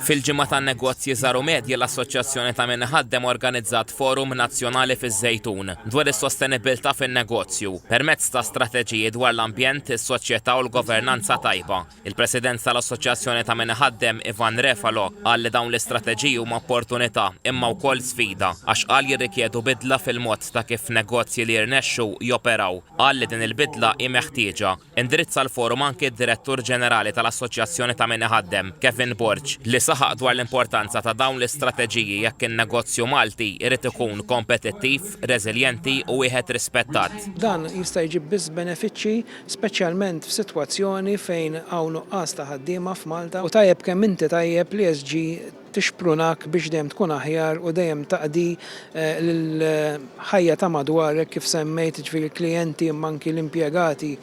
Fil-ġimgħa tan-negozji żaru medji l-Assoċjazzjoni ta' min ħaddem organizzat forum nazzjonali fiż-Żejtun dwar is-sostenibilità fin-negozju permezz ta' strateġiji dwar l-ambjent, is-soċjetà u l-governanza tajba. Il-President tal-Assoċjazzjoni ta' min ħaddem Ivan Refalo qal li dawn l-istrateġiji huma opportunità imma wkoll sfida għax qal jirrikjedu bidla fil-mod ta' kif negozji li jirnexxu joperaw. Qal li din il-bidla hi meħtieġa. Indirizza l-forum anke d-Direttur Ġenerali tal-Assoċjazzjoni ta' min ħaddem Kevin Borg li saħaq dwar l-importanza ta' dawn l-istrateġiji jekk in-negozju Malti irid ikun kompetittiv, reżiljenti u wieħed rispettat. Dan jista' jġib biss benefiċċji speċjalment f'sitwazzjoni fejn hawn nuqqas ta' ħaddiema f'Malta u tajjeb kemm inti tajjeb li ESG tixprunak biex dejjem tkun aħjar u dejjem taqdi l-ħajja ta' madwarek kif semmejt ġifieri l-klijenti imma anki l-impjegati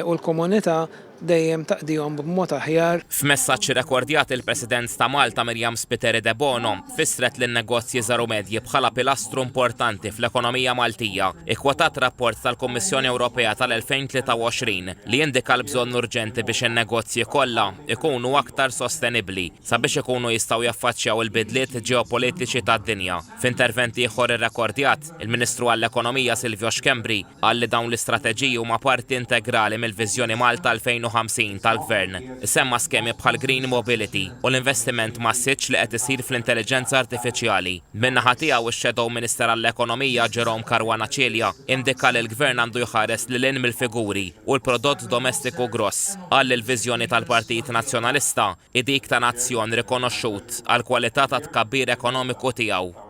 u l-komunità dejjem taqdihom b'mod aħjar. F'messaġġ rekordjat il-President ta' Malta Mirjam Spiteri de Bono fissret li n-negozji żaru medji bħala pilastru importanti fl-ekonomija Maltija. Ikkwotat rapport tal-Kummissjoni Ewropea tal-2023 li jindika l-bżonn urġenti biex in-negozji kollha ikunu aktar sostenibbli sabiex ikunu jistgħu jaffaċċjaw il-bidliet ġeopolitiċi tad-dinja. F'interventi ieħor irrekordjat, il-Ministru għall-Ekonomija Silvio Xkembri qal li dawn l-istrateġiji huma parti integrali mill-Viżjoni Malta 2050 tal-Gvern. Semma skemi bħal Green Mobility u l-investiment massiġġ li qed isir fl-intelligenza artifiċjali. Min-naħa tiegħu ix-Shadow Minister għall-Ekonomija Jerome Caruana Cilja indika li l-Gvern għandu jħares lil hinn mill-figuri u l-prodott domestiku gross. Qal li l-viżjoni tal-Partit Nazzjonalista dik ta' nazzjon rikonoxxut għall kwalità ta' tkabbir ekonomiku tiegħu.